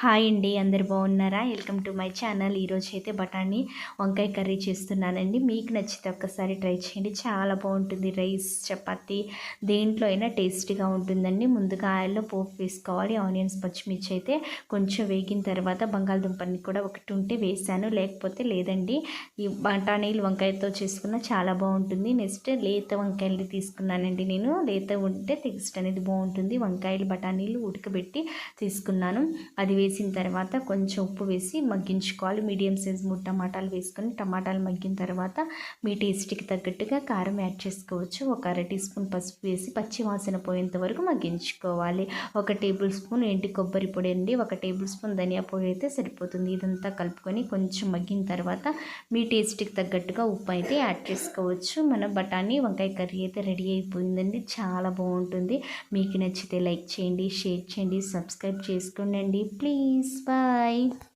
Hi అండి, అందరు బాగున్నారా? Welcome to my channel. ఈరోజు అయితే బఠానీ వంకాయ కర్రీ చేస్తున్నానండి. మీకు నచ్చితే ఒక్కసారి ట్రై చేయండి, చాలా బాగుంటుంది. రైస్, చపాతి దేంట్లో అయినా టేస్టీగా ఉంటుందండి. ముందుగా ఆయిల్లో పోపు వేసుకోవాలి. ఆనియన్స్, పచ్చిమిర్చి అయితే కొంచెం వేగిన తర్వాత బంగాళదుంపని కూడా ఒకటి ఉంటే వేసాను, లేకపోతే లేదండి. ఈ బఠానీలు వంకాయతో చేసుకున్న చాలా బాగుంటుంది. నెక్స్ట్ లేత వంకాయలు తీసుకున్నానండి. నేను లేత ఉంటే టేస్ట్ అనేది బాగుంటుంది. వంకాయలు బఠానీలు ఉడకబెట్టి తీసుకున్నాను. అది వేసిన తర్వాత కొంచెం ఉప్పు వేసి మగ్గించుకోవాలి. మీడియం సైజ్ 3 టమాటాలు వేసుకొని టమాటాలు మగ్గిన తర్వాత మీ టేస్ట్కి తగ్గట్టుగా కారం యాడ్ చేసుకోవచ్చు. ఒక అర టీ స్పూన్ పసుపు వేసి పచ్చి వాసన పోయేంత వరకు మగ్గించుకోవాలి. 1 టేబుల్ స్పూన్ ఎండి కొబ్బరి పొడి అండి, 1 టేబుల్ స్పూన్ ధనియా పొడి అయితే సరిపోతుంది. ఇదంతా కలుపుకొని కొంచెం మగ్గిన తర్వాత మీ టేస్ట్కి తగ్గట్టుగా ఉప్పు అయితే యాడ్ చేసుకోవచ్చు. మన బఠానీ వంకాయ కర్రీ అయితే రెడీ అయిపోయిందండి. చాలా బాగుంటుంది. మీకు నచ్చితే లైక్ చేయండి, షేర్ చేయండి, సబ్స్క్రైబ్ చేసుకోండి. Please bye.